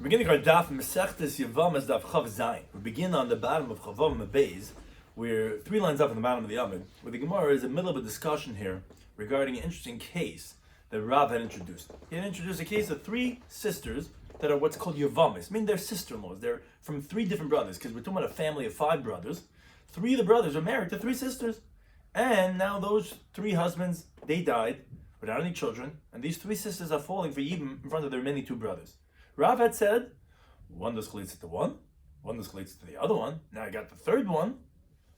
Beginning our Daf Mesechtes Yevamos Daf Chav Zayin. We begin on the bottom of Chavam Beis. We're 3 lines up on the bottom of the Yomid, where the Gemara is in the middle of a discussion here regarding an interesting case that Rav had introduced. He had introduced a case of 3 sisters that are what's called Yevamos. I mean, they're sister-in-laws. They're from 3 different brothers, because we're talking about a family of 5 brothers. 3 of the brothers are married to 3 sisters. And now those 3 husbands, they died without any children, and these 3 sisters are falling for Yibam in front of their many 2 brothers. Rav had said, one does chalitza to one does chalitza to the other one. Now I got the 3rd one.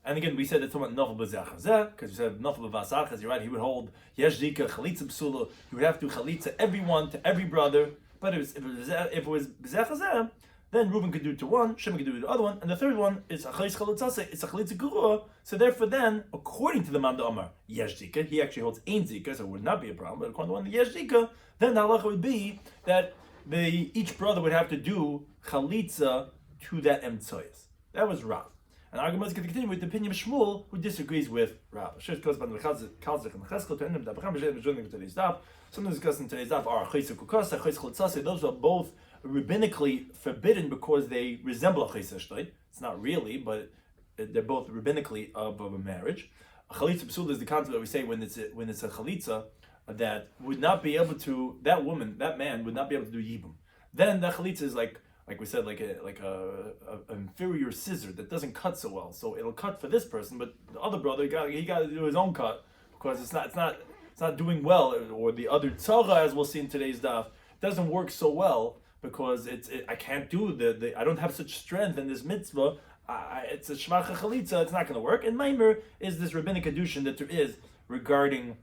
And again, we said it's about nafel b'zechazeh, because we said nafel b'vasachaz, you're right, he would hold yesh zika, chalitza psula, he would have to chalitza everyone to every brother. But if it was b'zechazeh, then Reuben could do it to one, Shimon could do it to the other one, and the 3rd one is a chalitza chalitzase, it's a chalitza gurua. So therefore then, according to the man Amar, yesh zika, he actually holds ein zika, so it would not be a problem, but according to the yesh zika, then the halacha would be that each brother would have to do chalitza to that emtsoyas. That was Rav. And our Gemara is going to continue with the opinion of Shmuel, who disagrees with Rav. Some discussed in today's daf are chayis kukasa, chayis chalitzase. Those are both rabbinically forbidden because they resemble a chayis shtay. It's not really, but they're both rabbinically of a marriage. A chalitza psula is the concept that we say when it's a chalitza that would not be able to, that man would not be able to do yibum. Then the chalitza is like we said, like a inferior scissor that doesn't cut so well. So it'll cut for this person, but the other brother he got to do his own cut because it's not doing well. Or the other tzara, as we'll see in today's daf, doesn't work so well because I can't do I don't have such strength in this mitzvah. It's a shvacha chalitza. It's not going to work. And Maimer is this rabbinic addition that there is regarding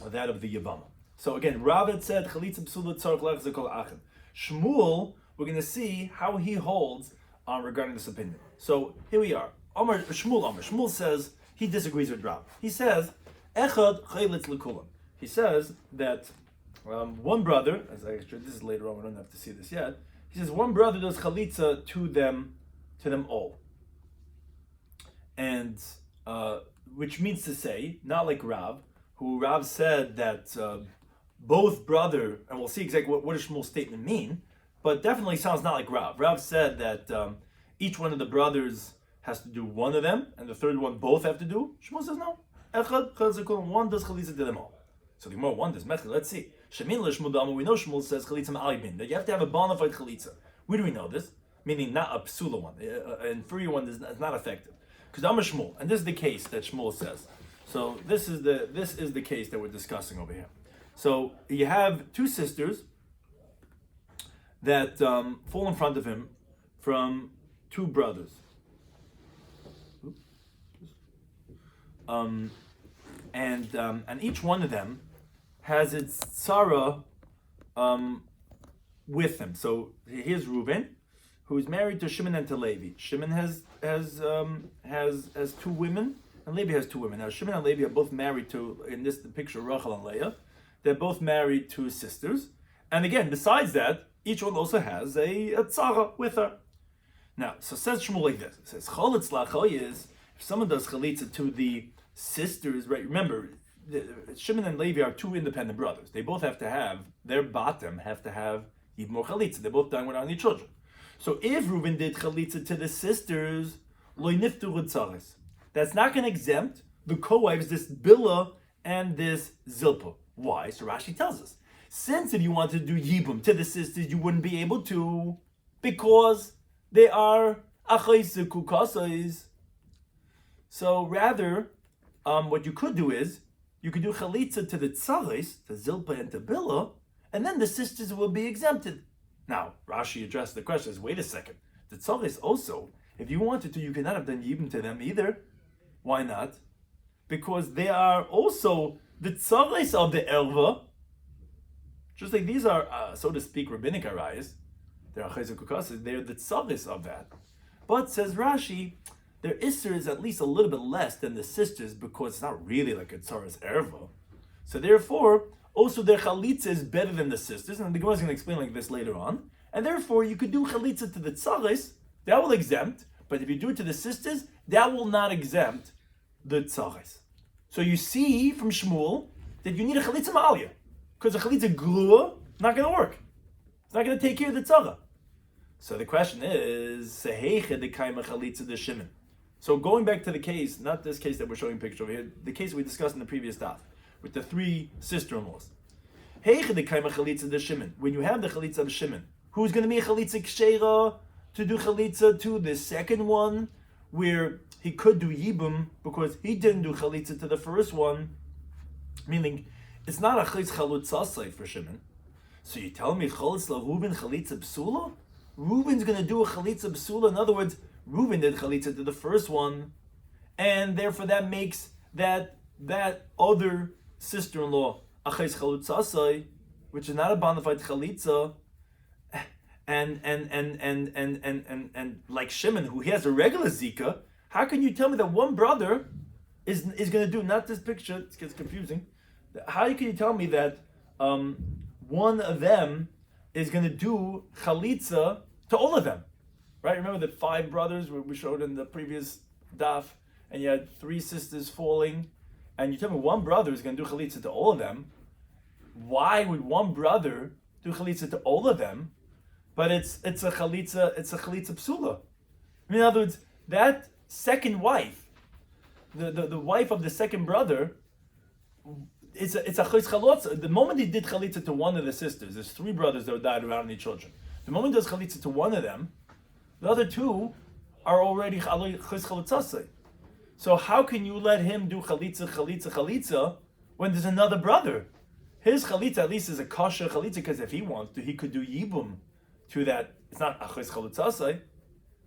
that of the Yevamot. So again, Rav had said chalitza psula tzarich lech zekol achim. Shmuel, we're going to see how he holds regarding this opinion. So here we are. Shmuel says he disagrees with Rav. He says echad chalitz lekulam. He says that one brother, this is later on, we don't have to see this yet. He says one brother does chalitza to them all, and which means to say, not like Rav, who Rav said that both brother, and we'll see exactly what does Shmuel's statement mean, but definitely sounds not like Rav. Rav said that each one of the brothers has to do one of them, and the 3rd one both have to do. Shmuel says no. One does chalitza to them all. So the more one does mechel. Let's see. Shemin l'shmuel, we know Shmuel says chalitza ma'alibin, that you have to have a bona fide chalitza. Where do we know this? Meaning not a psula one. An inferior one is not effective. Because I'm a Shmuel, and this is the case that Shmuel says. So this is the case that we're discussing over here. So you have 2 sisters that fall in front of him from 2 brothers. And each one of them has its tzara with him. So here's Reuben, who's married to Shimon and to Levi. Shimon has 2 women, and Levi has 2 women. Now Shimon and Levi are both married to, in this the picture, Rachel and Leah. They're both married to sisters. And again, besides that, each one also has a tzara with her. Now, so says Shmuel like this. It says, chalitz lachoyis, if someone does chalitza to the sisters, right? Remember, Shimon and Levi are 2 independent brothers. They both have to have, their bottom have to have yibmor chalitza. They're both dying without any children. So if Reuben did chalitza to the sisters, loy niftu tzaris. That's not going to exempt the co-wives, this Bila and this Zilpah. Why? So Rashi tells us, since if you wanted to do yibum to the sisters, you wouldn't be able to, because they are achayis kukasais. So rather, what you could do is, you could do chalitza to the tzaris, to Zilpah and to Bila, and then the sisters will be exempted. Now, Rashi addressed the question, wait a second, the tzaris also, if you wanted to, you could not have done yibum to them either. Why not? Because they are also the tzaris of the erva, just like these are, so to speak, rabbinic arayas. They're they're the tzaris of that. But, says Rashi, their isser is at least a little bit less than the sisters because it's not really like a tzaris erva. So therefore, also their chalitza is better than the sisters, and the Gemara is going to explain like this later on. And therefore, you could do chalitza to the tzaris, that will exempt, but if you do it to the sisters, that will not exempt the tzaris. So you see from Shmuel that you need a chalitza ma'aliyah, because a chalitza glua not going to work. It's not going to take care of the tzara. So the question is, Seheiche de kaima chalitza de Shimon. So going back to the case, not this case that we're showing a picture over here, the case we discussed in the previous daf, with the 3 sister-in-laws. Heiche de kaima chalitza de Shimon. When you have the chalitza of Shimon, who's going to be a chalitza kshera to do chalitza to the second one, where he could do yibum because he didn't do chalitza to the first one, meaning it's not a chalitz chalutzasai for Shimon. So you tell me chalitz la Reuben chalitza psula? Reuben's going to do a chalitza psula. In other words, Reuben did chalitza to the first one, and therefore that makes that other sister-in-law achais chalutzasai, which is not a bona fide chalitza, and like Shimon, who he has a regular zika. How can you tell me that one brother is going to do, not this picture, it gets confusing. How can you tell me that one of them is going to do chalitza to all of them? Right? Remember the 5 brothers we showed in the previous daf, and you had 3 sisters falling, and you tell me one brother is going to do chalitza to all of them. Why would one brother do chalitza to all of them? But it's a chalitza psula. In other words, that second wife, the wife of the second brother, it's a chalitza chalotza. The moment he did chalitza to one of the sisters, there's 3 brothers that died without any children. The moment he does chalitza to one of them, the other 2 are already chalitza chalitzasei. So how can you let him do chalitza when there's another brother? His chalitza at least is a kosher chalitza, because if he wants to, he could do yibum to that. It's not achos chalutzasei.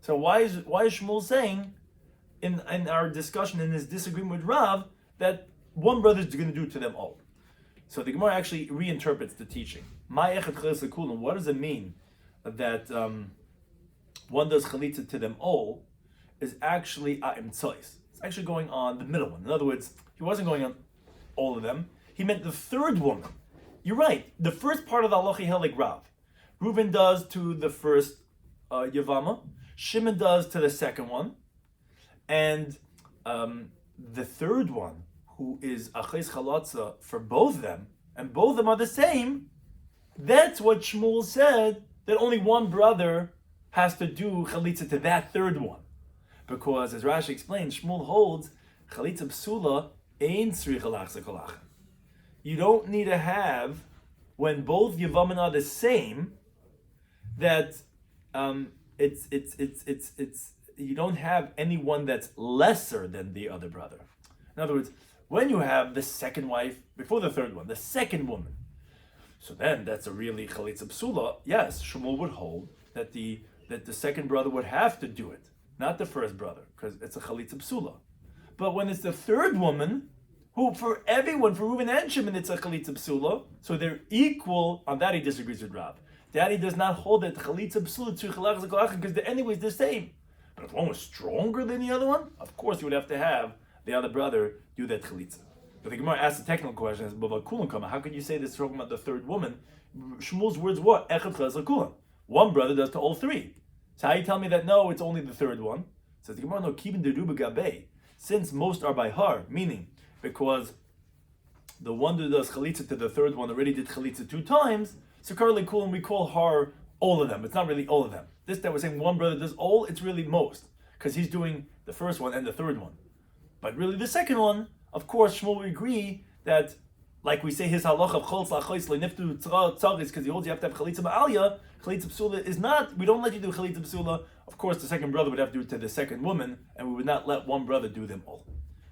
So why is Shmuel saying in our discussion, in his disagreement with Rav, that one brother is going to do it to them all? So the Gemara actually reinterprets the teaching. What does it mean that one does chalitza to them all? Is actually a'im tzois. It's actually going on the middle one. In other words, he wasn't going on all of them. He meant the third woman. You're right. The first part of the halacha held like Rav. Reuben does to the first Yevama. Shimon does to the second one. And the third one, who is achais chalatza for both of them, and both of them are the same, that's what Shmuel said, that only one brother has to do chalitza to that third one. Because, as Rashi explains, Shmuel holds chalitza psula ein tzrich alachza kolachem. You don't need to have, when both Yevamim are the same, that it's you don't have anyone that's lesser than the other brother. In other words, when you have the second wife before the third one, the second woman, so then that's a really chalitza psula. Yes, Shmuel would hold that the second brother would have to do it, not the first brother, because it's a chalitza psula. But when it's the third woman, who for everyone, for Reuben and Shimon, it's a chalitza psula, so they're equal. On that he disagrees with Rav. Daddy does not hold that chalitza psula to chalach zakolach, because they're anyways the same. But if one was stronger than the other one, of course you would have to have the other brother do that chalitza. But the Gemara asks the technical question: how could you say this talking about the third woman? Shmuel's words what? Echad chaz lakulam. One brother does to all 3. So how you tell me that no, it's only the third one? Says the Gemara, no, kibin deruba gabe. Since most are by har, meaning because the one who does chalitza to the third one already did chalitza 2 times, so currently cool, and we call har all of them. It's not really all of them. This that we're saying one brother does all, it's really most, because he's doing the first one and the third one. But really the second one, of course, Shmuel would agree that, like we say, his halacha of cholz la'chois le'niftu tzagis, because he holds you have to have chalitza ma'alya. Chalitza psula is not, we don't let you do chalitza psula. Of course, the second brother would have to do it to the second woman, and we would not let one brother do them all.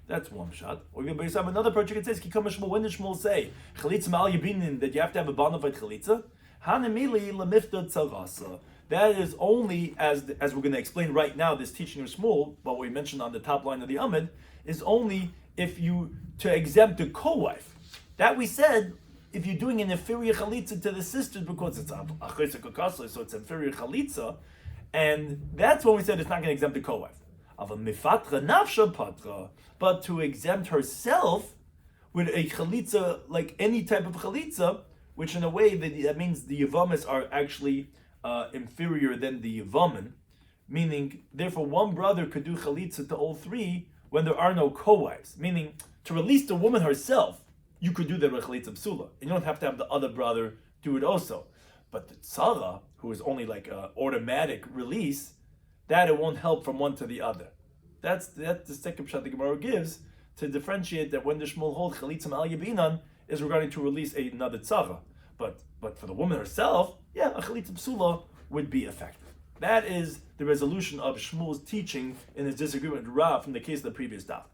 That's one shot. Or you can have another project that says, Kikama Shmuel, when did Shmuel say chalitza ma'alya binin, that you have to have a bona fide chalitza? Hanamili lemifta tzagasa. That is only, as we're going to explain right now, this teaching of Shmuel, what we mentioned on the top line of the Amid, is only if you, to exempt a co-wife. That we said, if you're doing an inferior chalitza to the sisters, because it's a chalitza, so it's inferior chalitza, and that's when we said it's not going to exempt the co-wife. But to exempt herself with a chalitza, like any type of chalitza, which in a way that means the Yevamis are actually inferior than the Yevamim, meaning therefore one brother could do chalitza to all 3 when there are no co-wives, meaning to release the woman herself, you could do that with chalitza psula, and you don't have to have the other brother do it also. But the tzara, who is only like an automatic release, that it won't help from one to the other. That's the second pshat the Gemara gives to differentiate that when the Shmuel holds chalitza al yabinan is regarding to release another tzara. But for the woman herself, yeah, a chalitza psula would be effective. That is the resolution of Shmuel's teaching in his disagreement with Rav from the case of the previous daf.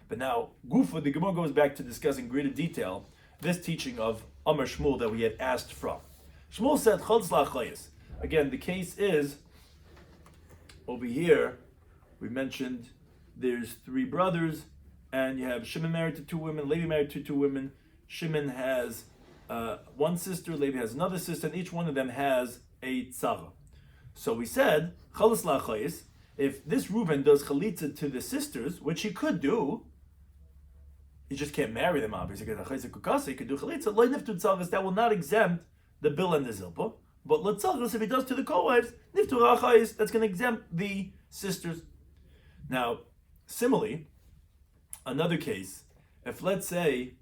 But now, Gufa, the Gemara goes back to discuss in greater detail this teaching of Amar Shmuel that we had asked from. Shmuel said, Chodz la'achayis. Again, the case is, over here, we mentioned there's three brothers, and you have Shimon married to two women, Levi married to two women. Shimon has one sister, Levi has another sister, and each one of them has a tzara. So we said, Chalas la'achayis, if this Reuben does chalitza to the sisters, which he could do, he just can't marry them, obviously, because he could do chalitza, lo niftu tzavas, that will not exempt the bill and the zilpa. But letzavas, if he does to the co-wives, niftu rachayis, that's going to exempt the sisters. Now, similarly, another case, if let's say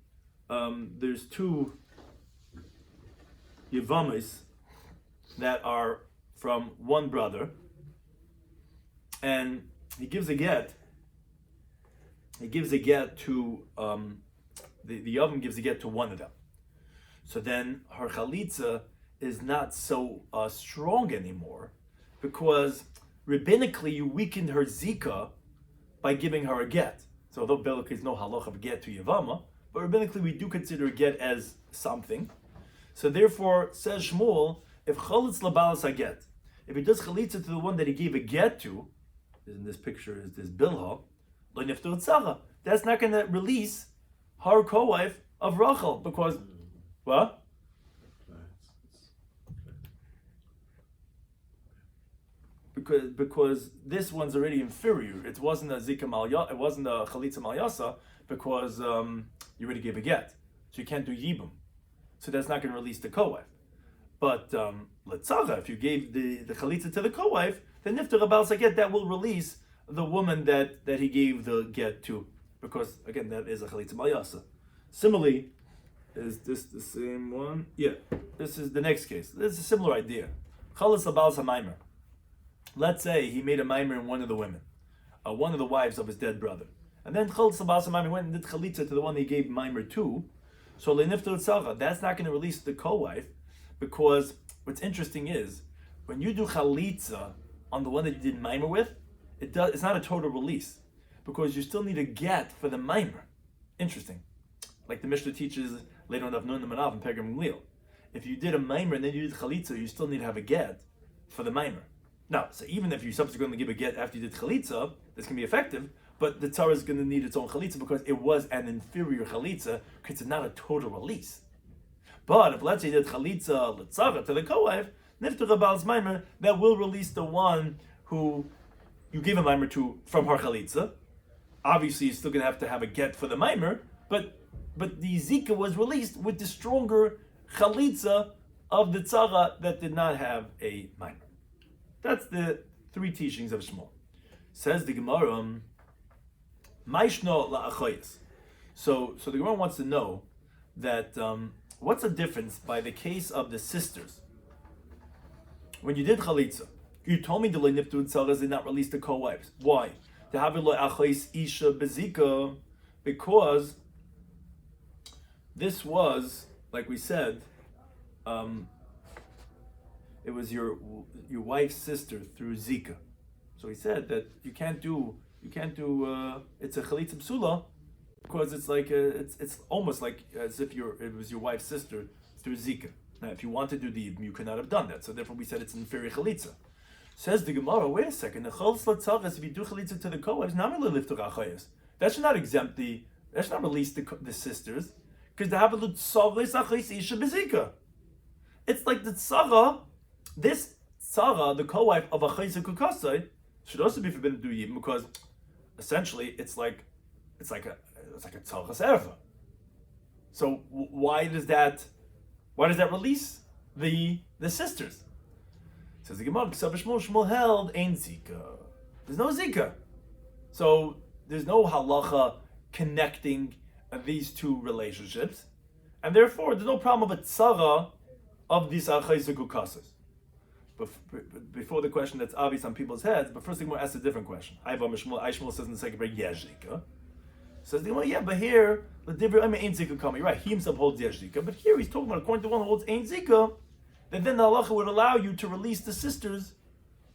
there's two Yevamos that are from one brother, and he gives a get to the Yavam gives a get to one of them. So then her chalitza is not so strong anymore, because rabbinically you weakened her zika by giving her a get. So although biblically is no halach of get to Yevama, but rabbinically we do consider a get as something. So therefore, says Shmuel, if chalitz labalas a get, if he does chalitza to the one that he gave a get to, in this picture is this bilha, lo niftu tzara, that's not going to release her co-wife of Rachel, because what? Because this one's already inferior. It wasn't a zika malya, it wasn't a chalitza malyasa, because you already gave a get, so you can't do yibum. So that's not going to release the co-wife. But letzara, if you gave the chalitza to the co-wife, then nifter rabal saget, that will release the woman that he gave the get to, because again that is a chalitza malyasa. Similarly, is this the same one? Yeah, this is the next case. This is a similar idea. Chalas labal samaimer. Let's say he made a maimer in one of the women, one of the wives of his dead brother, and then chalas labal samaimer went and did chalitza to the one he gave maimer to. So lenifter tzara, that's not going to release the co-wife, because what's interesting is when you do chalitza on the one that you did maimer with, it's not a total release, because you still need a get for the maimer. Interesting. Like the Mishnah teaches later on Daf Nun and Manav and Pergam Gamliel. If you did a maimer and then you did chalitza, you still need to have a get for the maimer. Now, so even if you subsequently give a get after you did chalitza, this can be effective, but the tzara is going to need its own chalitza because it was an inferior chalitza, because it's not a total release. But if let's say you did chalitza l'tzara to the co-wife, nifter rabal's maimer, that will release the one who you gave a maimer to from her chalitza. Obviously, you're still going to have a get for the maimer, but the zika was released with the stronger chalitza of the tzara that did not have a maimer. That's the three teachings of Shmuel. Says the Gemara, Maishno la'achayis. So the Gemara wants to know that what's the difference by the case of the sisters? When you did chalitza, you told me the le'niftu tzaras did not release the co-wives. Why? To have it la'achayis isha bezika, because this was, like we said, it was your wife's sister through zika. So he said that you can't do it's a chalitza psula, because it's like it's almost like as if it was your wife's sister through zika. Now, if you want to do the yibum, you could not have done that. So therefore, we said it's an inferior chalitza. Says the Gemara, wait a second. The chalas l'tzaras, if you do chalitza to the co-wives, that should not exempt that should not release the sisters, because the havelut tzavles achayis isha bezika. It's like the tzara, this tzara, the co-wife of achayis kukasai, should also be forbidden to do yibum, because essentially it's like a tzara erva. So why does that release the sisters? Says the Gemara, Shmuel held ain't zika. There's no zika, so there's no halacha connecting these two relationships, and therefore there's no problem of a tzara of these achayis kukasas. before the question that's obvious on people's heads, but first the Gemara asks a different question. Shmuel says in the second break, Yesh Zika. Says the Gemara, yeah, but here, the Divri Ain't Zika coming. Right, he himself holds Yesh Zika, but here he's talking about, according to one who holds Ain't Zika, that then the halacha would allow you to release the sisters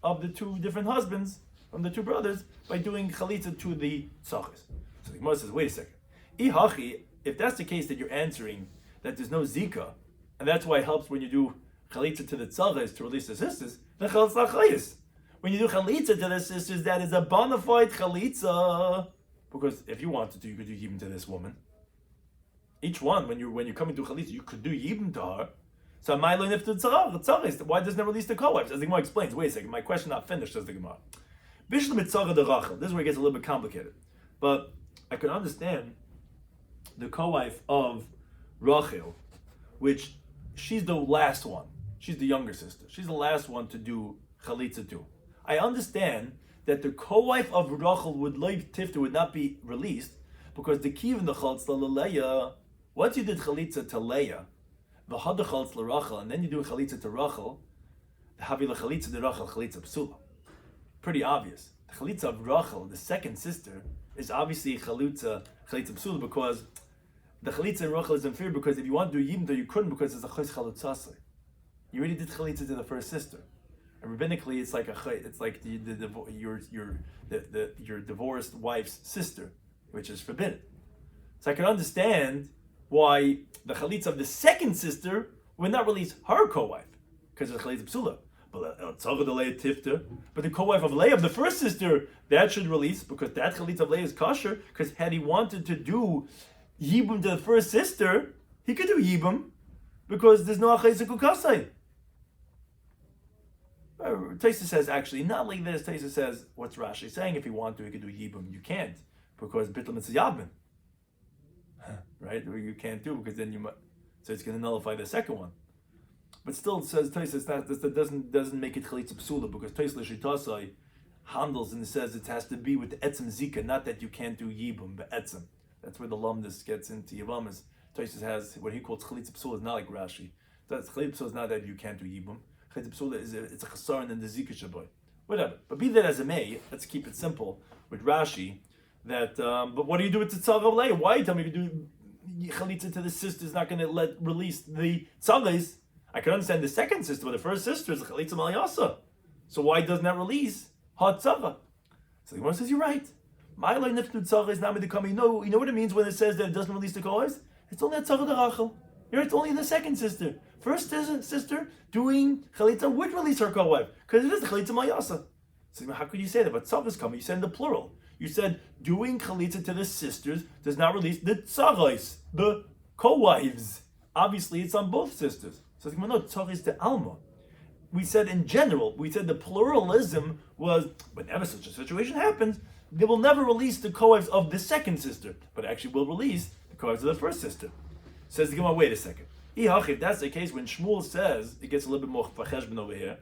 of the two different husbands from the two brothers by doing chalitza to the tzachis. So the Gemara says, wait a second. Ihachi, if that's the case that you're answering that there's no Zika, and that's why it helps when you do chalitza to the tzachis to release the sisters, then chalitza lachayis. When you do chalitza to the sisters, that is a bona fide chalitza. Because if you wanted to, you could do yibum to this woman. Each one, when you're coming to chalitza, you could do yibum to her. So why doesn't it release the co-wives? As the Gemara explains, wait a second, my question not finished, says the Gemara. This is where it gets a little bit complicated. But I can understand the co-wife of Rachel, which she's the last one. She's the younger sister. She's the last one to do chalitza too. I understand that the co-wife of Rachel would not be released because the key in the chalitza l'Leah, once you did chalitza to Leah, the hada chalitza l'Rachel, and then you do chalitza to Rachel, the havi l'chalitza to Rachel chalitza psula. Pretty obvious. The chalitza of Rachel, the second sister, is obviously chalitza psula because the chalitza in Rachel is inferior because if you want to do yibum, you couldn't because it's a chos chalutzasei. You already did chalitza to the first sister. And rabbinically, it's like your divorced wife's sister, which is forbidden. So I can understand why the chalitza of the second sister would not release her co-wife because it's chalitza psula. But the co-wife of Leah, of the first sister, that should release because that chalitza of Leah is kosher. Because had he wanted to do yibum to the first sister, he could do yibum because there's no achayis kukasai. Taisa says actually not like this. Taisa says what's Rashi saying? If you want to, you could do yibum. You can't because bittul mitzvah yadmin, right? You can't do because then you might. So it's going to nullify the second one. But still, it says Taisa that doesn't make it chalitza psula because Taisa l'shitasai handles and says it has to be with the etzem zika, not that you can't do yibum but etzem. That's where the lumdus gets into Yevamos. Taisa has what he calls chalitza psula is not like Rashi. That's chalitza psula is not that you can't do yibum. It's a chasaron in the zika shaboy. Whatever. But be that as it may, let's keep it simple with Rashi. That but what do you do with the tzara of Leah? Why you tell me to do chalitza to the sister is not going to release the tzaras? I can understand the second sister, but the first sister is a chalitza malayasa. So why doesn't that release hot tzara? So the Gemara says you're right. My niftu tzara is not going to come. You know what it means when it says that it doesn't release the kohes? It's only a tzara derachel. Here it's only the second sister. First sister doing chalitza would release her co-wife because it is the chalitza mayasa. So how could you say that? But tzav is coming. You said in the plural. You said doing chalitza to the sisters does not release the tzarais, the co-wives. Obviously, it's on both sisters. So no, tzarais the alma. We said in general. We said the pluralism was whenever such a situation happens, they will never release the co-wives of the second sister, but actually will release the co-wives of the first sister. Says the Gemara, wait a second. If that's the case, when Shmuel says, it gets a little bit more cheshbon over here.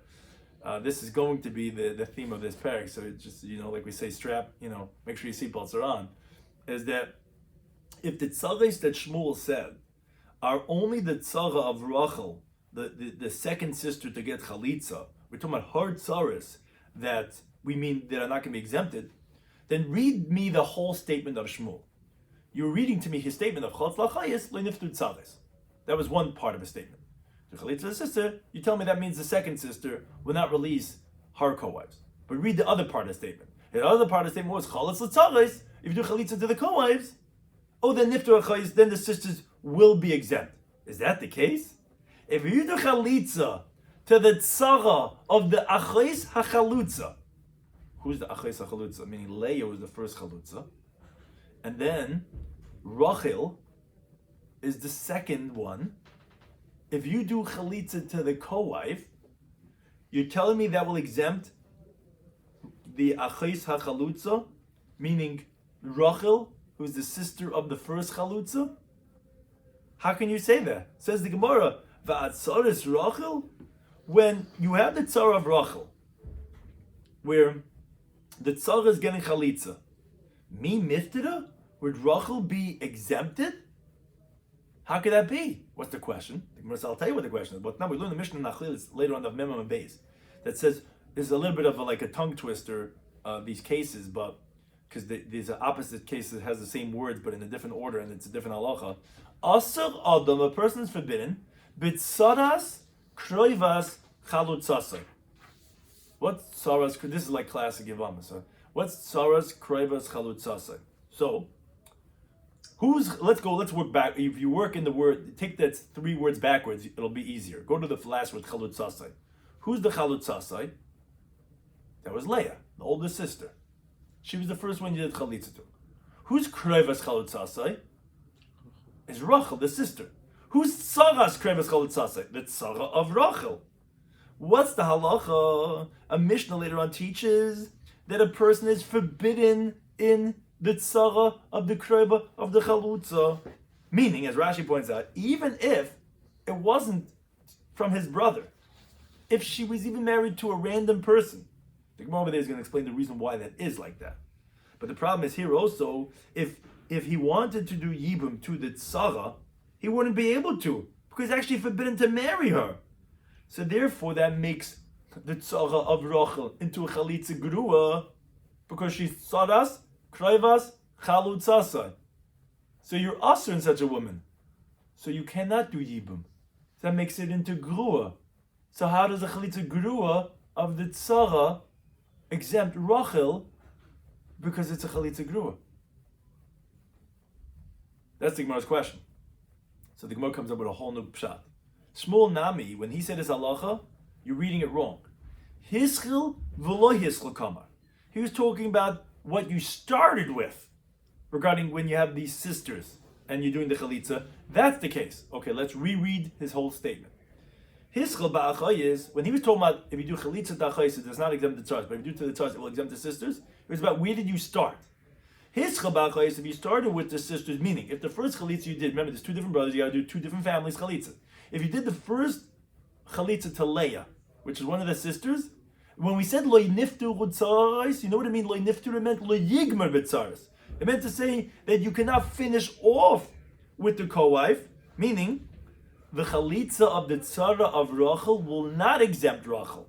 This is going to be the theme of this parak. So it's just, like we say, strap, make sure your seatbelts are on. Is that if the tzaras that Shmuel said are only the tzara of Rachel, the second sister to get chalitza, we're talking about hard tzaras that we mean that are not going to be exempted, then read me the whole statement of Shmuel. You're reading to me his statement of chalitz lachayis le'niftu tzaras. That was one part of his statement. The chalitza to the sister, you tell me that means the second sister will not release her co-wives. But read the other part of the statement. The other part of the statement was chalitz l'tzarais. If you do chalitza to the co-wives, then niftu achayis, then the sisters will be exempt. Is that the case? If you do chalitza to the tzara of the achayis hachalutza, who's the achayis hachalutza? Meaning Leah was the first chalutza, and then Rachel is the second one. If you do chalitza to the co-wife, you're telling me that will exempt the achais hachalutza, meaning Rachel, who's the sister of the first chalutza? How can you say that? Says the Gemara, va'atzaris Rachel, when you have the tzara of Rachel, where the tzara is getting chalitza, mi miftira, would Rachel be exempted? How could that be? What's the question? I'll tell you what the question is. But now we learn the Mishnah in Nachil later on of Memam and Beis. that says is a little bit of like a tongue twister. These cases, but because these are opposite cases that has the same words but in a different order and it's a different halacha. Asur adam, a person is forbidden. Bitzaras kroivas chalutzasai. What's saras? This is like classic Yevamos. What's saras kroivas chalutzasai? So, let's work back. If you work in the word, take that 3 words backwards, it'll be easier. Go to the last word, chalutzasai. Who's the chalutzasai? That was Leah, the oldest sister. She was the first one you did chalitza to. Who's kroivas chalutzasai? Is Rachel, the sister. Who's tsaras kroivas chalutzasai? The tzara of Rachel. What's the halacha? A Mishnah later on teaches that a person is forbidden in the tzara of the kroiva of the chalutza. Meaning, as Rashi points out, even if it wasn't from his brother, if she was even married to a random person, the Gemara over there is going to explain the reason why that is like that. But the problem is here also, if he wanted to do yibum to the tzara, he wouldn't be able to, because it's actually forbidden to marry her. So therefore that makes the tzara of Rachel into a chalitza grua, because she's tzaras, kroivas, chalutzasai. So you're asur in such a woman. So you cannot do yibum. That makes it into grua. So how does a chalitza grua of the tzara exempt Rachel? Because it's a chalitza grua. That's the Gemara's question. So the Gemara comes up with a whole new pshat. Shmuel Nami, when he said his halacha, you're reading it wrong. Hischil v'lo hischil kamar. He was talking about what you started with regarding when you have these sisters and you're doing the chalitza. That's the case. Okay, let's reread his whole statement. Hischil ba'achayis, when he was talking about if you do chalitza ta'achayis, it does not exempt the tzars, but if you do to the tzars, it will exempt the sisters. It was about where did you start? Hischil ba'achayis, if you started with the sisters, meaning if the first chalitza you did, remember there's 2 different brothers, you got to do 2 different families chalitza. If you did the first chalitza to Leah, which is one of the sisters, when we said lo niftu b'tzaros, you know what it means? Lo niftu, it meant lo yigmar b'tzaros. It meant to say that you cannot finish off with the co-wife, meaning the chalitza of the tzara of Rachel will not exempt Rachel,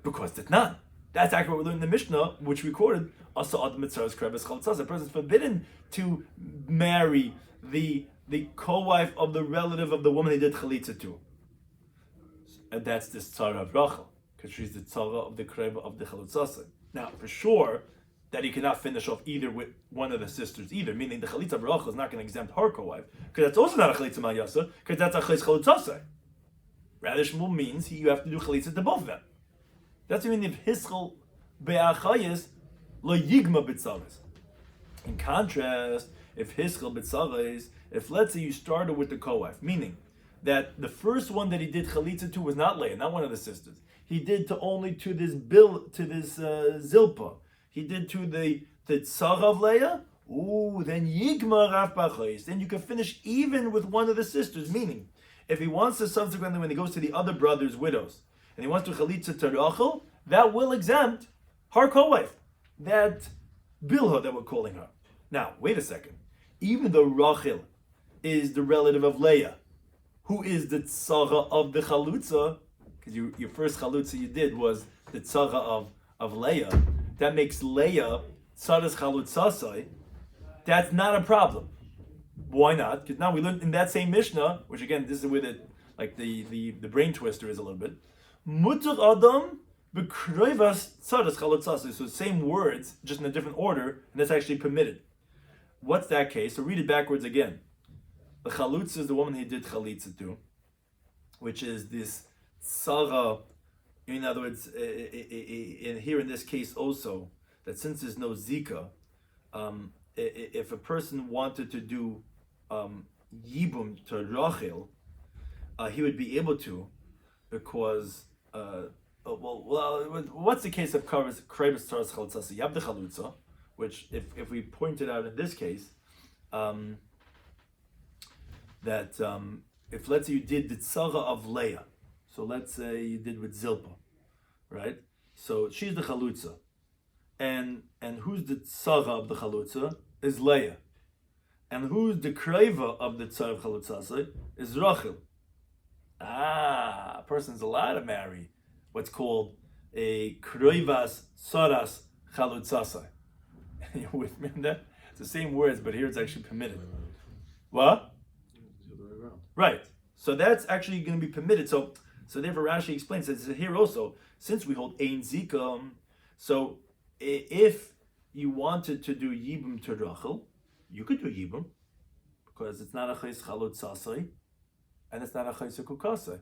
because it's not. That's actually what we learned in the Mishnah, which recorded asa adam mitzaras kreves chalitzas. A person is forbidden to marry the co-wife of the relative of the woman he did chalitza to, and that's this tzara of Rachel, because she's the tzara of the kreva of the chalitzas. Now, for sure, that he cannot finish off either with one of the sisters either, meaning the chalitza of Rachel is not going to exempt her co-wife, because that's also not a chalitza ma'yasa, because that's a chalitzas. Rather, Shmuel means you have to do chalitza to both of them. That's what I mean if hischel be'achayis lo yigma b'tzares. In contrast, if hischel b'tzares, if let's say you started with the co-wife, meaning that the first one that he did chalitza to was not Leah, not one of the sisters. He did to this Zilpa. He did to the tzara of Leah. Then yigma raf b'achayis. Then you can finish even with one of the sisters. Meaning, if he wants to subsequently, when he goes to the other brothers' widows, and he wants to chalitza to Rachel, that will exempt her co-wife, that Bilha that we're calling her. Now, wait a second. Even though Rachel is the relative of Leah, who is the tzara of the chalutza, because your first chalutza you did was the tzara of Leah, that makes Leah tzaras chalutzasai. That's not a problem. Why not? Because now we learned in that same Mishnah, which again, this is where the brain twister is a little bit. Mutar adam b'kroivas tzaras chalutzasai. So same words, just in a different order, and that's actually permitted. What's that case? So read it backwards again. The chalutza is the woman he did chalitza to, which is this tzara. In other words, here in this case also, that since there's no zika, if a person wanted to do yibum to Rachel, he would be able to, because what's the case of kreves tzaras chalitza? You have the chalutza, which if we pointed out in this case, that if let's say you did the tzara of Leah, so let's say you did with Zilpa, right? So she's the chalutza, and who's the tzara of the chalutza is Leah, and who's the kreva of the tzara of chalutza is Rachel. A person's allowed to marry what's called a kroivas saras chalutzasai. You with me on that? It's the same words, but here it's actually permitted. What? Right. So that's actually going to be permitted. So therefore Rashi explains that here also, since we hold ein zika, so if you wanted to do yibum to Rachel, you could do yibum, because it's not a chayis chalutzasai, and it's not a chayis kukasai,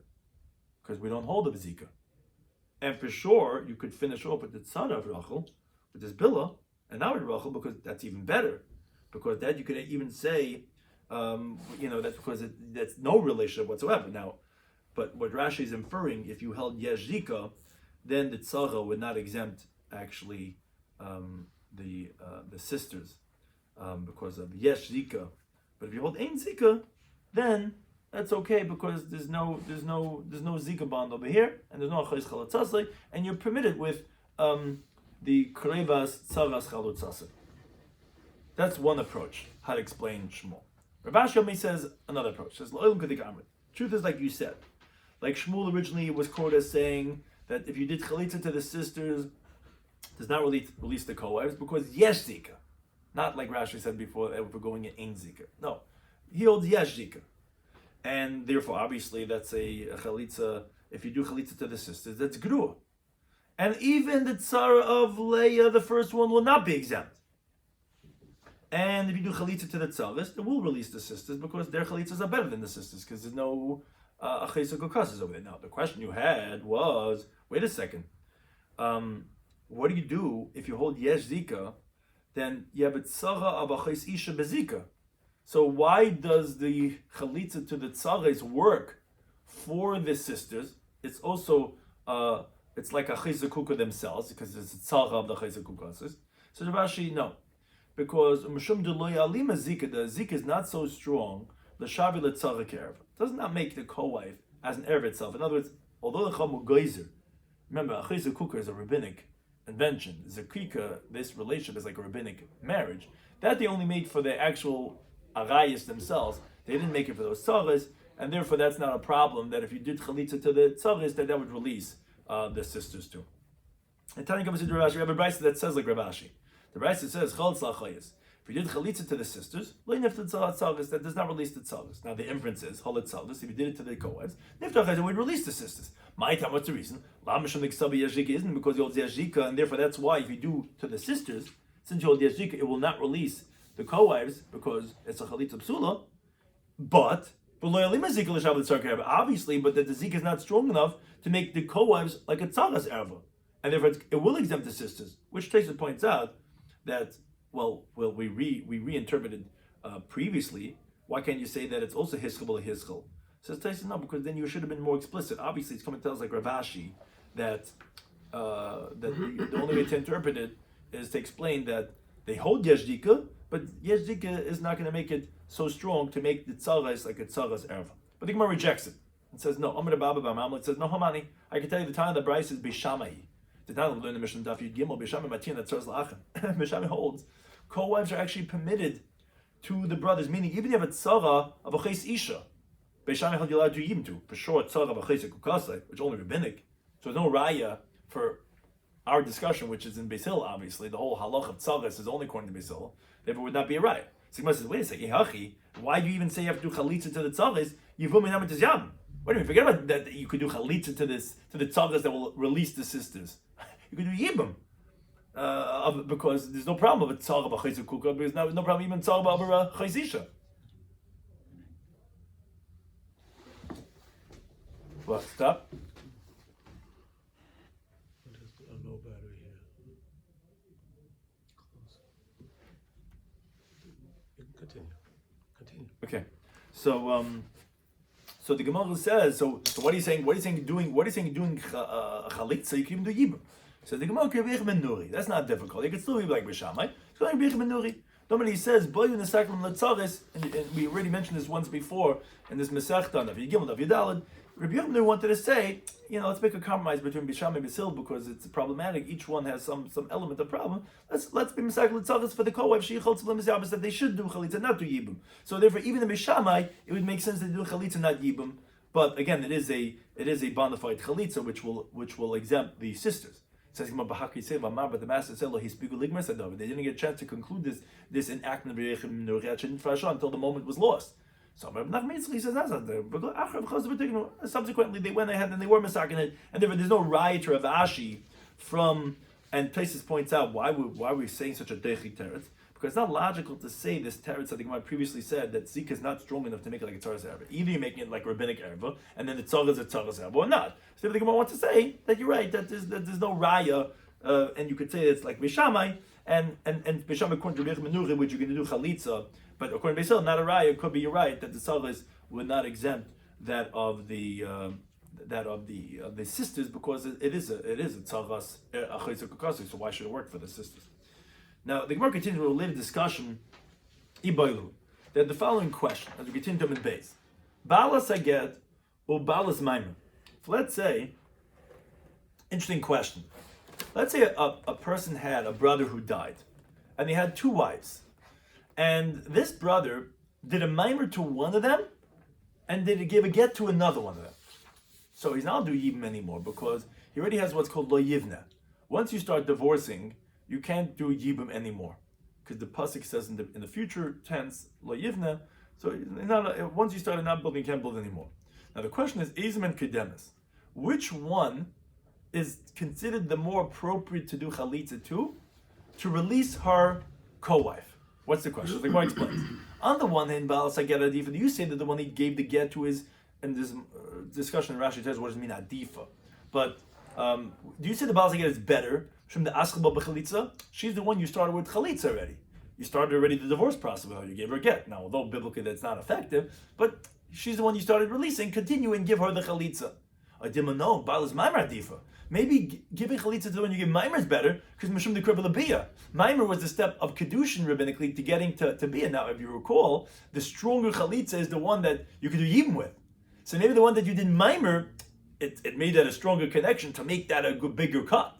because we don't hold a zika. And for sure, you could finish off with the tzara of Rachel, with this billah, and now with Rachel, because that's even better. Because that you could even say, that's because that's no relationship whatsoever. Now, but what Rashi is inferring, if you held yesh zika, then the tzara would not exempt actually the sisters because of yesh zika. But if you hold ein zika, then that's okay, because there's no zika bond over here, and there's no achayis chalatzasai, and you're permitted with the krevas tzaras chalutzasai. That's one approach how to explain Shmuel. Rabbi Shloimy says another approach. Says L'olam kadik amrit. Truth is like you said, like Shmuel originally was quoted as saying that if you did chalitza to the sisters, does not release the co-wives because yesh zika, not like Rashi said before that we're going in ein zika. No, he holds yesh zika. And therefore, obviously, that's a chalitza. If you do chalitza to the sisters, that's grua. And even the tzara of Leah, the first one, will not be exempt. And if you do chalitza to the tzaris, it will release the sisters because their chalitzas are better than the sisters because there's no achayis kukasas over there. Now, the question you had was, wait a second, what do you do if you hold yesh zika? Then you have a tzara of achayis isha bezika. So why does the chalitza to the tzares work for the sisters? It's also, it's like a chizukukah themselves, because it's a tzara of the chizukukah. So Rashi, no. Because mishum deloy alima zika, the zika is not so strong, the shavi letzara kerev. Does not make the co-wife as an erev itself. In other words, although the chamu geyser, remember, a chizukukah is a rabbinic invention. Zakika, this relationship is like a rabbinic marriage. That they only made for the actual arayis themselves. They didn't make it for those tzaras, and therefore that's not a problem. That if you did chalitza to the tzaras, that would release the sisters too. And Tanya comes into Rashi. We have a brayso that says like Rabashi. The brayso says chalitz lachayis. If you did chalitza to the sisters, that does not release the tzaras. Now the inference is halit tzaras. If you did it to the co-wives, it would release the sisters. My time, what's the reason? Isn't because you hold yashika, and therefore that's why if you do to the sisters, since you hold yashika, it will not release the co-wives because it's a chalitza psula, but obviously, but that the zika is not strong enough to make the co-wives like a tzaras erva, and therefore it will exempt the sisters. Which Taisa points out that we reinterpreted previously. Why can't you say that it's also hiskal or hiskal? Says Taisa, no, because then you should have been more explicit. Obviously, it's coming to tell us like Ravashi that the only way to interpret it is to explain that they hold yesh zika, but yesh zika is not going to make it so strong to make the tzaras like a tzaras erva. But the Gemara rejects it and says no. Amar Baba Bamam says no. Hamani, I can tell you the time of the brayso is Bishamai. The time of learn the Mishnah Daf Yomi Bishamai Matin that tzaras la'achem. Bishamai holds co-wives are actually permitted to the brothers, meaning even if you have a tzara of a ches isha, Bishamai held you allowed to yim to for sure tzara of a ches kukasai, which is only rabbinic. So there's no raya for our discussion, which is in Beis Hillel, obviously. The whole halach of tzaras is only according to Beis Hillel. Therefore, would not be a raya. So Gemara says, wait a second, why do you even say you have to do chalitza to the tzaras? Yevamos Daf is yam. Wait a minute, forget about that you could do chalitza to the tzaras that will release the sisters. You could do yibum. Because there's no problem with tzara b'chayz kukah, because there's no problem even tzara b'chayz isha. What, stop? Okay, so the Gemara says, so what are you saying? What are you saying? Doing chalitza? You can even do yibum. So the Gemara can be nuri. That's not difficult. You can still be like Bishamai. It's going to be nuri. Normally he says, "Boyu nesaklam letzares," and we already mentioned this once before in this mesechta of Yigimel of Yidalad. Rabbi Yochanan wanted to say, let's make a compromise between Bisham and Basil because it's problematic. Each one has some element of problem. Let's be Mesach L'Tzaris for the co-wife Sheichol Tzvim Misyabas that they should do Chalitza, not do Yibum. So therefore, even in Bishamai, it would make sense to do Chalitza, not Yibum. But again, it is a bona fide chalitza which will exempt the sisters. It says but the master said they didn't get a chance to conclude this enactment until the moment was lost. So he says subsequently they went ahead and they were masakin it, and there's no riot or Avashi from, and Places points out why we're saying such a dechi teretz, because it's not logical to say this teretz that the Gemara previously said that Zika is not strong enough to make it like a tzaras erba. Either you're making it like rabbinic erba, and then the tzara is a tzaras erba, or not. So the Gemara wants to say that you're right, that there's no raya, and you could say it's like Mishamai, and Mishamai according to Rech Menuche, which you're going to do chalitza, but according to Beisil, not a raya. It could be you're right that the tzaras would not exempt that of the sisters, because it is a tzaras achayis ukakasi. So why should it work for the sisters? Now the Gemara continues with a later discussion. Ibailu, that the following question as we continue to base balas aget or balas maimer. So let's say, interesting question. Let's say a person had a brother who died, and he had two wives, and this brother did a maimer to one of them, and did give a get to another one of them. So he's not do yibum anymore because he already has what's called lo yivne. Once you start divorcing, you can't do yibum anymore because the pasuk says in the future tense lo yivne. So once you start not building, you can't build anymore. Now the question is izm and kedemis. Which one is considered the more appropriate to do chalitza to release her co-wife? What's the question? The Gemara explains. On the one hand, Baal Saget Adifa, do you say that the one he gave the get to is, and this discussion in Rashi says, what does it mean Adifa? But do you say the Baal Saget is better? From the Aschaba B'chalitza, she's the one you started with chalitza already. You started already the divorce process, you gave her a get. Now, although biblically that's not effective, but she's the one you started releasing, continue and give her the chalitza. I didn't know, Baal is Maimar Adifa. Maybe giving chalitza to the one you give Maimer is better, because Mishum de Kribbel Bia. Maimer was the step of Kedushin rabbinically to getting to Bia. Now, if you recall, the stronger chalitza is the one that you could do Yibum with. So maybe the one that you did Maimer, it made that a stronger connection to make that a good, bigger cut.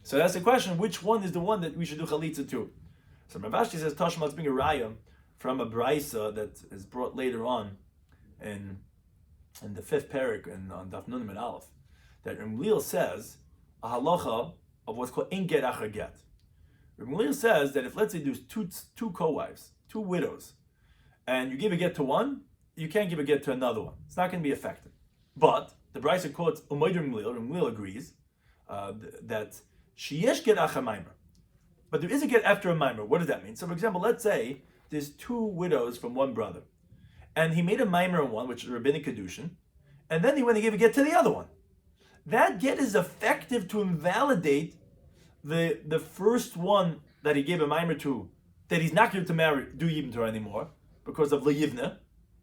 So that's the question, which one is the one that we should do chalitza to? So Rav Ashi says, Tashma, let's bring a raya from a brisa that is brought later on in the fifth parak on Daf Yomi and Aleph, that Ramliel says a halacha of what's called in get achar get. Ramliel says that if, let's say, there's two co-wives, two widows, and you give a get to one, you can't give a get to another one. It's not going to be effective. But the brisa quotes Umayd Ramliel. Ramliel agrees that sheyesh get achar maimer, but there is a get after a maimer. What does that mean? So, for example, let's say there's two widows from one brother, and he made a maimer on one, which is rabbinic kedushin, and then he went and gave a get to the other one. That get is effective to invalidate the first one that he gave a maimer to, that he's not going to do yibum to her anymore because of leyivna,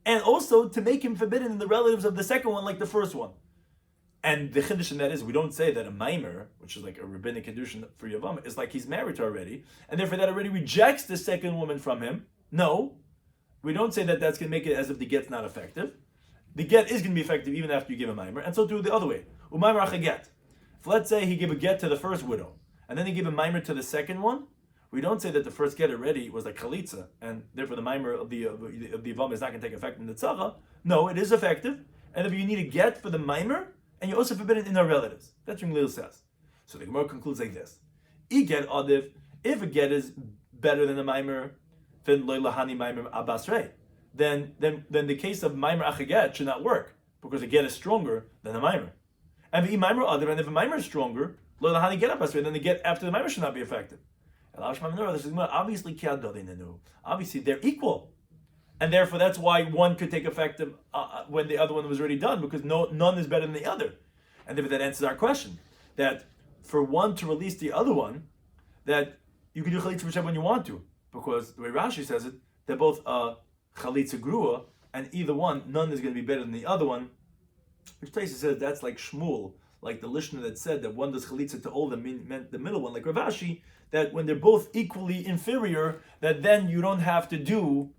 and also to make him forbidden in the relatives of the second one like the first one. And the chiddush in that is, we don't say that a maimer, which is like a rabbinic kedushin for Yevamos, is like he's married to her already, and therefore that already rejects the second woman from him. No, we don't say that that's going to make it as if the get's not effective. The get is going to be effective even after you give a maimer, and so do the other way. Umaymer acha get. If let's say he gave a get to the first widow, and then he gave a maimer to the second one, we don't say that the first get already was like chalitza, and therefore the maimer of the Yevamos is not going to take effect in the tzara. No, it is effective, and if you need a get for the maimer, and you're also forbidden in our relatives. That's what Lil says. So the Gemara concludes like this: get adif, if a get is better than a maimer, then loylahani maimer abasrei. Then the case of maimer achaget should not work because a get is stronger than a maimer. And if maimer adif, and if a maimer is stronger, loylahani get abasrei, then the get after the maimer should not be effective. Obviously they're equal. And therefore, that's why one could take effect when the other one was already done, because none is better than the other. And therefore, that answers our question, that for one to release the other one, that you can do chalitza whichever one you want to, because the way Rashi says it, they're both chalitza grua, and either one, none is going to be better than the other one. Which place says that's like Shmuel, like the Lishna that said that one does chalitza to all of them, meant the middle one, like Rav Ashi, that when they're both equally inferior, that then you don't have to do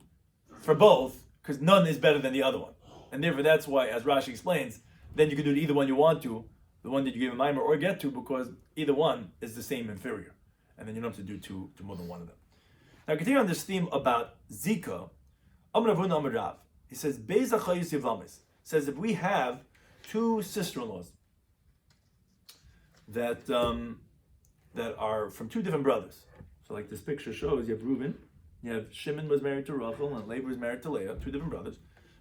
for both, because none is better than the other one. And therefore that's why, as Rashi explains, then you can do it either one you want to, the one that you give a maimer or get to, because either one is the same inferior. And then you don't have to do to more than one of them. Now continue on this theme about Zika. He says, Beis achayis Yevamos. says if we have two sister-in-laws that are from two different brothers. So like this picture shows, you have Reuben, you have Shimon was married to Rachel, and Levi was married to Leah, two different brothers.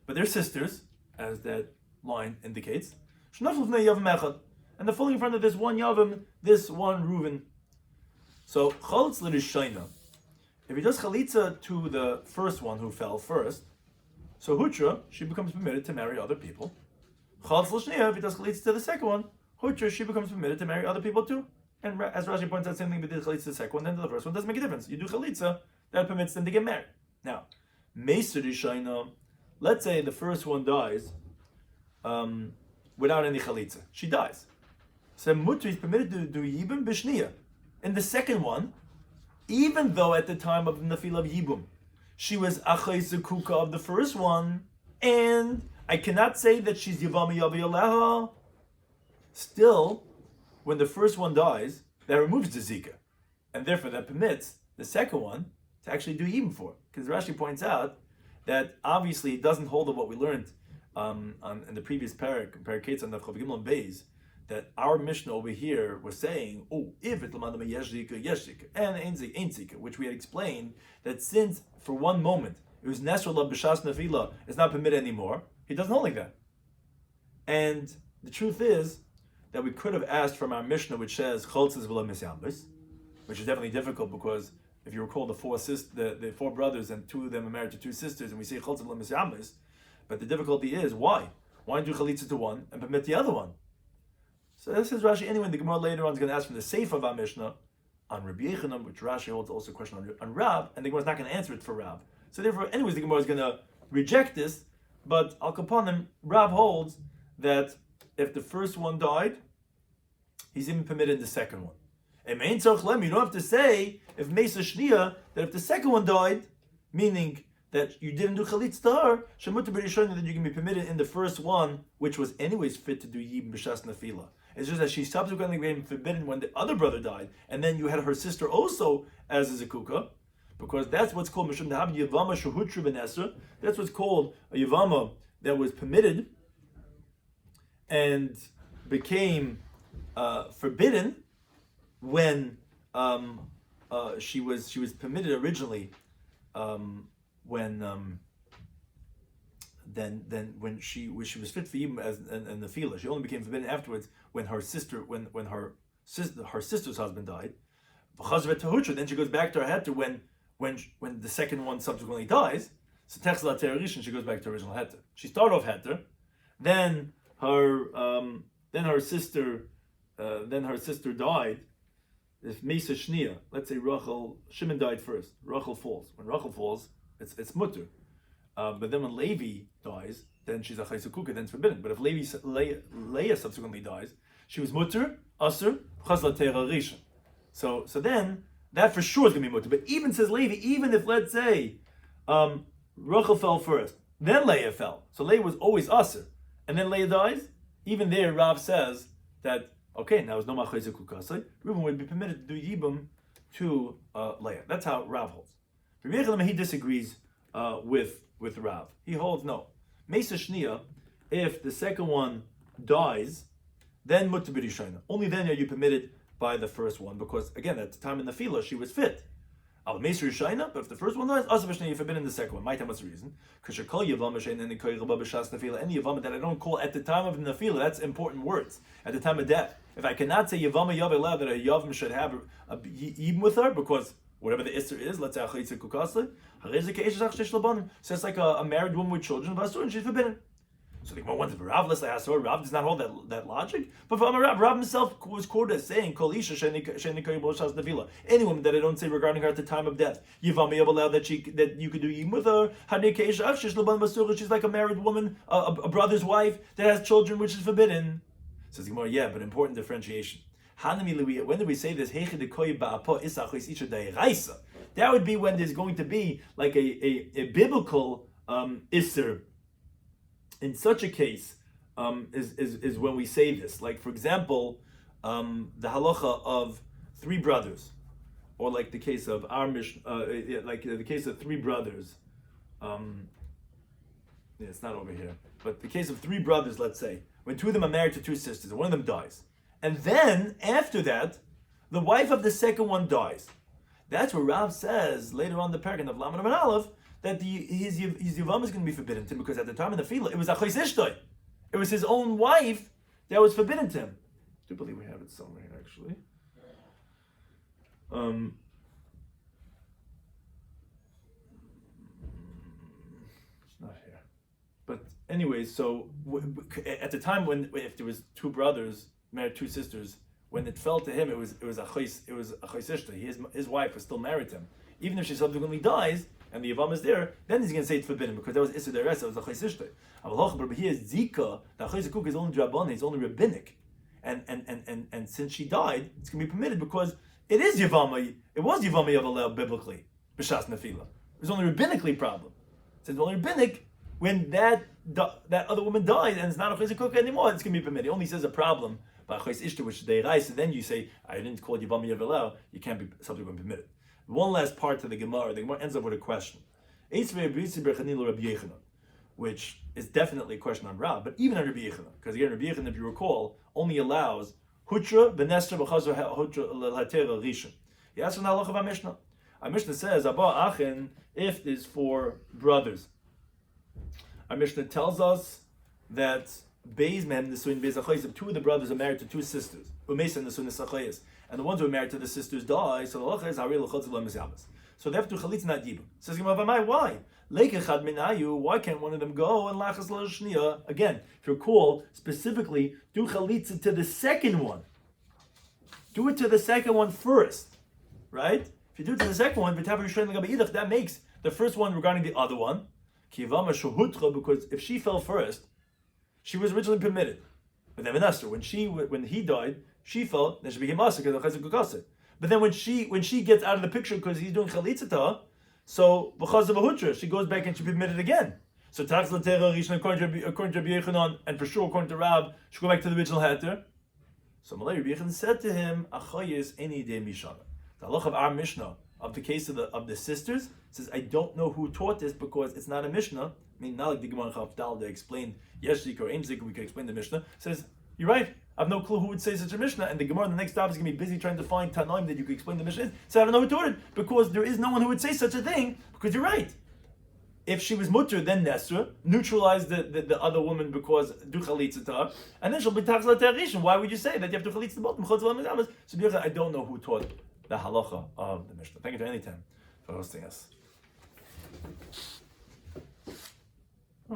But they're sisters, as that line indicates. And they're falling in front of this one Yavam, this one Reuben. So Chalitz l'Rishayna, if he does Chalitza to the first one who fell first, so Hutra, she becomes permitted to marry other people. Chalitz l'Shneya, if he does Chalitza to the second one, Hutra, she becomes permitted to marry other people too. And as Rashi points out, same thing, but did Chalitza to the second one, then to the first one, doesn't make a difference. You do Chalitza, that permits them to get married. Now, Meser Rishayna, let's say the first one dies without any Chalitza. She dies. So Mutter is permitted to do Yibum B'Shniya. In the second one, even though at the time of the Nafil of Yibum, she was Achay Zekuka of the first one, and I cannot say that she's Yevami Yavi Aleha, still, when the first one dies, that removes the Zika. And therefore that permits the second one to actually do Yibum for. Because Rashi points out that obviously it doesn't hold of what we learned in the previous parak Ketz on the Chav Gimel Beis, that our Mishnah over here was saying, if it l'madama yesh zika, and ein zika, which we had explained that since for one moment it was nesrala b'shas nafila, it's not permitted anymore. He doesn't hold like that. And the truth is that we could have asked from our Mishnah, which says choltzes v'lo misyambis, which is definitely difficult because if you recall the four brothers and two of them are married to two sisters, and we say choltzes v'lo misyambis, but the difficulty is why do chalitza to one and permit the other one? So this is Rashi. Anyway, the Gemara later on is going to ask from the Seif of our Mishnah on Rabbi Yechanan, which Rashi holds also a question on Rab, and the Gemara is not going to answer it for Rab. So therefore, anyways, the Gemara is going to reject this, but Al Kaponim, Rab holds that if the first one died, he's even permitted the second one. You don't have to say, if Mesa Shniya, that if the second one died, meaning that you didn't do Chalitz to her, that you can be permitted in the first one, which was anyways fit to do Yibum B'Shas Nafila. It's just that she subsequently became forbidden when the other brother died, and then you had her sister also as a Zekuka, because that's what's called Mishum Dahab Yevama Shehutru B'Nesra. That's what's called a Yevama that was permitted and became forbidden when she was permitted originally. When she was fit for Yibum as in the Fila, she only became forbidden afterwards when her sister's husband died. Then she goes back to her heter when the second one subsequently dies. So Techzla Tererishin, she goes back to her original heter. She started off heter, then her sister died. If Mesa Shnia, let's say Shimon died first. Rachel falls. When Rachel falls, it's mutter. But then when Levi dies, then she's a chaysukuka, then it's forbidden. But if Leah subsequently dies, she was mutter, asur, chazla teira rishon. So then that for sure is going to be mutter. But even says Levi, even if let's say Rachel fell first, then Leah fell. So Leah was always asur, and then Leah dies. Even there, Rav says that okay, now it's no machayzukukasai. Reuben would be permitted to do Yibum to Leah. That's how Rav holds. He disagrees with Rav. He holds no. Mesa Shniya, if the second one dies, then mutter b'rishayna. Only then are you permitted by the first one, because again, at the time in the Fila, she was fit. Al Mesa Rishayna, but if the first one dies, Asa B'Shnei, you're forbidden the second one. My time, what's the reason? Because you call Yevamos Daf and Koy Rabba B'Shas Nafila, any Yevama that I don't call at the time of the Nafila, that's important words. At the time of death. If I cannot say Yevama Yav Ela, that a Yavam should have a Yibum with her, because whatever the Isser is, let's say Achayitza Kukasle, so it's like a married woman with children, and she's forbidden. So the Gemara wants Rav, let's say Rav does not hold that logic. But for Rav himself was quoted as saying, Kol Isha Navila. Any woman that I don't say regarding her at the time of death, Yivami allowed that you could do Yibum with her. She's like a married woman, a brother's wife that has children, which is forbidden. Says the Gemara, yeah, but important differentiation. When do we say this? That would be when there's going to be like a biblical Isser. In such a case, is when we say this. Like, for example, the halacha of three brothers, or like the case of our like the case of three brothers. It's not over here. but the case of three brothers, let's say, when two of them are married to two sisters, and one of them dies, and then after that, the wife of the second one dies. That's where Rav says later on the paragraph of Laman and Aleph that his Yevamos is going to be forbidden to him because at the time of the Fila, it was Achos Ishtoi. It was his own wife that was forbidden to him. I do believe we have it somewhere here, actually. It's not here. But anyway, so at the time when if there was two brothers married two sisters, when it fell to him, it was Achos Ishtoi. His wife was still married to him. Even if she subsequently dies, and the Yevamos is there, then he's going to say it's forbidden because that was Issa Deres, that was Achos Ishtoi. But here is Zika, the Achos Kuk is only Drabbana, it's only rabbinic. And since she died, it's going to be permitted because it is Yevami. It was Yevami of Alel biblically, B'shas Nefila. It was only rabbinically problem. Since it's only rabbinic, when that other woman died and it's not a Achos Kuk anymore, it's going to be permitted. It only says a problem by Achos Ishtoi, which they rise, and then you say, I didn't call it Yevami of Alel, you can't be subsequently permitted. One last part to the Gemara. The Gemara ends up with a question. Which is definitely a question on Rab, but even on Rabbi Yechanan, because again, Rabbi Yechanan, if you recall, only allows Hutra, Benestra, B'chazor, Hutra, L'Hatera, Rishon. He asks from the halacha of our Mishnah. Our Mishnah says, Abba Achen, if there's four brothers. Our Mishnah tells us that Beis Mem, the Suin Beis Achayis, if two of the brothers are married to two sisters, Umeis and the Suin Achayis, and the ones who are married to the sisters die, so the halacha is Harei L'chotz L'Em Yevamos. So they have to chalitz not yibum. Says Gemara, why? Leikechad minayu, why can't one of them go and lachas l'shniya? Again, if you recall, specifically, do chalitza to the second one. Do it to the second one first, right? If you do it to the second one, that makes the first one regarding the other one, because if she fell first, she was originally permitted. But then when he died, she fell, then she became asik. But then when she gets out of the picture because he's doing chalitza to her, so b'chaz of a hutra, she goes back and she'll be permitted again. So tax l'tera rishon according to Rabbi Yechanan, and for sure according to Rab, she go back to the original heter. So Malay Rabbi Yechanan said to him, "Achayis any day mishana." The halach of our Mishnah of the case of the sisters says, I don't know who taught this because it's not a Mishnah. I mean, not like the Gemara Chavdal they explained yes zik or aim zik. We can explain the Mishnah. It says you're right. I have no clue who would say such a Mishnah, and the Gemara in the next stop is going to be busy trying to find Tanaim that you could explain the Mishnah. So I don't know who taught it, because there is no one who would say such a thing, because you're right. If she was mutter, then Nesra, neutralize the other woman because do chalitza to her, and then she'll be tachzat te'arishin. Why would you say that you have to chalitza the bottom? So I don't know who taught the halacha of the Mishnah. Thank you to any time for hosting us.